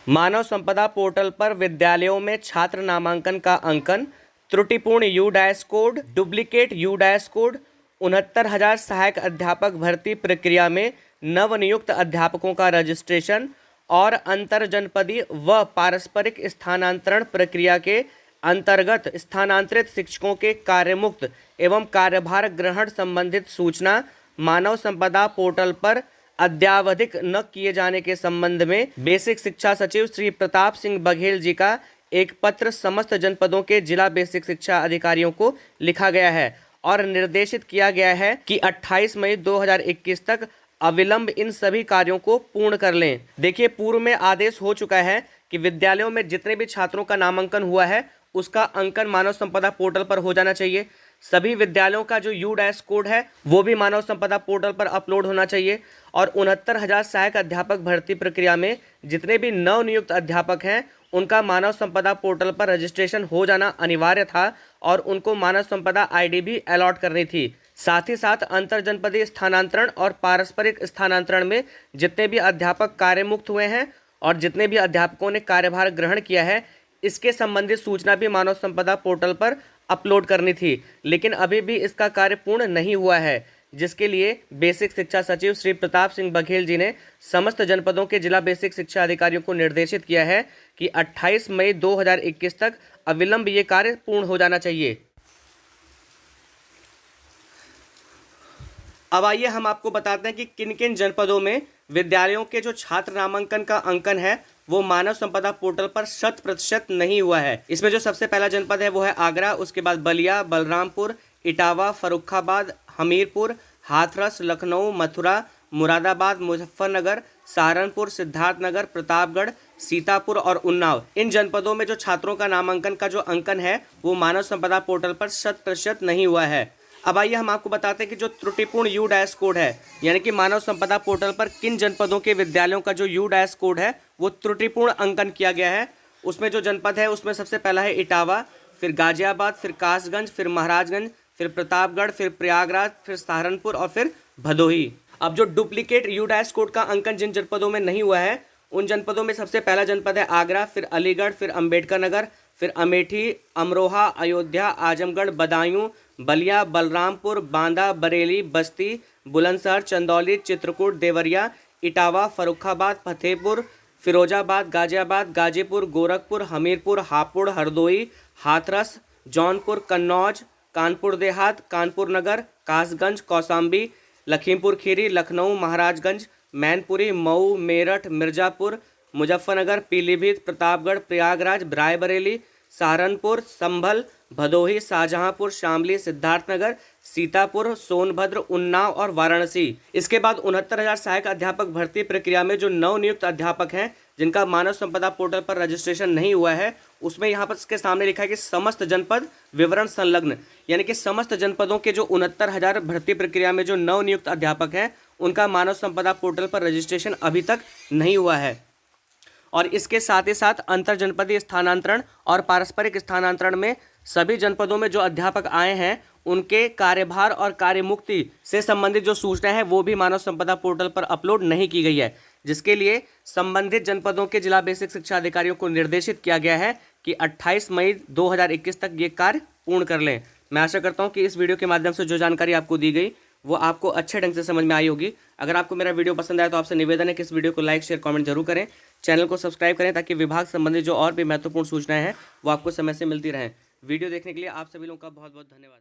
मानव संपदा पोर्टल पर विद्यालयों में छात्र नामांकन का अंकन, त्रुटिपूर्ण you dash code, duplicate you dash code, 69,000 सहायक अध्यापक भर्ती प्रक्रिया में नवनियुक्त अध्यापकों का रजिस्ट्रेशन और अंतर जनपदीय व पारस्परिक स्थानांतरण प्रक्रिया के अंतर्गत स्थानांतरित शिक्षकों के कार्यमुक्त एवं कार्यभार ग्रहण संबंधित सूचना मानव संपदा पोर्टल पर अद्यावधिक न किए जाने के संबंध में बेसिक शिक्षा सचिव श्री प्रताप सिंह बघेल जी का एक पत्र समस्त जनपदों के जिला बेसिक शिक्षा अधिकारियों को लिखा गया है और निर्देशित किया गया है कि 28 मई 2021 तक अविलंब इन सभी कार्यों को पूर्ण कर लें। देखिए, पूर्व में आदेश हो चुका है कि विद्यालयों में जितने भी छात्रों का नामांकन हुआ है उसका अंकन मानव संपदा पोर्टल पर हो जाना चाहिए। सभी विद्यालयों का जो यू डैश कोड है वो भी मानव संपदा पोर्टल पर अपलोड होना चाहिए और 69,000 सहायक अध्यापक भर्ती प्रक्रिया में जितने भी नवनियुक्त अध्यापक हैं उनका मानव संपदा पोर्टल पर रजिस्ट्रेशन हो जाना अनिवार्य था और उनको मानव संपदा आईडी भी अलॉट करनी थी। साथ ही साथ अंतर जनपदीय स्थानांतरण और पारस्परिक स्थानांतरण में जितने भी अध्यापक कार्यमुक्त हुए हैं और जितने भी अध्यापकों ने कार्यभार ग्रहण किया है इसके संबंधित सूचना भी मानव संपदा पोर्टल पर अपलोड करनी थी, लेकिन अभी भी इसका कार्य पूर्ण नहीं हुआ है, जिसके लिए बेसिक शिक्षा सचिव श्री प्रताप सिंह बघेल जी ने समस्त जनपदों के जिला बेसिक शिक्षा अधिकारियों को निर्देशित किया है कि 28 मई 2021 तक अविलंब ये कार्य पूर्ण हो जाना चाहिए। अब आइए हम आपको बताते हैं कि किन किन जनपदों में विद्यालयों के जो छात्र नामांकन का अंकन है वो मानव संपदा पोर्टल पर 100% नहीं हुआ है। इसमें जो सबसे पहला जनपद है वो है आगरा, उसके बाद बलिया, बलरामपुर, इटावा, फर्रुखाबाद, हमीरपुर, हाथरस, लखनऊ, मथुरा, मुरादाबाद, मुजफ्फरनगर, सहारनपुर, सिद्धार्थनगर, प्रतापगढ़, सीतापुर और उन्नाव। इन जनपदों में जो छात्रों का नामांकन का जो अंकन है वो मानव संपदा पोर्टल पर 100% नहीं हुआ है। अब आइए हम आपको बताते हैं कि जो त्रुटिपूर्ण यू डैश कोड है, यानी कि मानव संपदा पोर्टल पर किन जनपदों के विद्यालयों का जो यू डैश कोड है वो त्रुटिपूर्ण अंकन किया गया है। उसमें जो जनपद है उसमें सबसे पहला है इटावा, फिर गाजियाबाद, फिर कासगंज, फिर महाराजगंज, फिर प्रतापगढ़, फिर प्रयागराज, फिर सहारनपुर और फिर भदोही। अब जो डुप्लीकेट यू डैश कोड का अंकन जिन जनपदों में नहीं हुआ है उन जनपदों में सबसे पहला जनपद है आगरा, फिर अलीगढ़, फिर अम्बेडकर नगर, फिर अमेठी, अमरोहा, अयोध्या, आजमगढ़, बदायूं, बलिया, बलरामपुर, बांदा, बरेली, बस्ती, बुलंदशहर, चंदौली, चित्रकूट, देवरिया, इटावा, फर्रुखाबाद, फतेहपुर, फिरोजाबाद, गाजियाबाद, गाजीपुर, गोरखपुर, हमीरपुर, हापुड़, हरदोई, हाथरस, जौनपुर, कन्नौज, कानपुर देहात, कानपुर नगर, कासगंज, कौसाम्बी, लखीमपुर खीरी, लखनऊ, महाराजगंज, मैनपुरी, मऊ, मेरठ, मिर्जापुर, मुजफ्फरनगर, पीलीभीत, प्रतापगढ़, प्रयागराज, रायबरेली, सहारनपुर, संभल, भदोही, शाहजहांपुर, शामली, सिद्धार्थनगर, सीतापुर, सोनभद्र, उन्नाव और वाराणसी। इसके बाद 69,000 सहायक अध्यापक भर्ती प्रक्रिया में जो नवनियुक्त अध्यापक हैं जिनका मानव संपदा पोर्टल पर रजिस्ट्रेशन नहीं हुआ है उसमें यहाँ पर इसके सामने लिखा है कि समस्त जनपद विवरण संलग्न, यानी कि समस्त जनपदों के जो 69,000 भर्ती प्रक्रिया में जो नवनियुक्त अध्यापक हैं उनका मानव संपदा पोर्टल पर रजिस्ट्रेशन अभी तक नहीं हुआ है। और इसके साथ ही साथ अंतर जनपदीय स्थानांतरण और पारस्परिक स्थानांतरण में सभी जनपदों में जो अध्यापक आए हैं उनके कार्यभार और कार्यमुक्ति से संबंधित जो सूचना है वो भी मानव संपदा पोर्टल पर अपलोड नहीं की गई है, जिसके लिए संबंधित जनपदों के जिला बेसिक शिक्षा अधिकारियों को निर्देशित किया गया है कि 28 मई 2021 तक ये कार्य पूर्ण कर लें। मैं आशा करता हूँ कि इस वीडियो के माध्यम से जो जानकारी आपको दी गई वो आपको अच्छे ढंग से समझ में आई होगी। अगर आपको मेरा वीडियो पसंद आया तो आपसे निवेदन है कि इस वीडियो को लाइक, शेयर, कमेंट जरूर करें। चैनल को सब्सक्राइब करें ताकि विभाग संबंधी जो और भी महत्वपूर्ण सूचनाएं हैं वो आपको समय से मिलती रहें। वीडियो देखने के लिए आप सभी लोगों का बहुत बहुत धन्यवाद।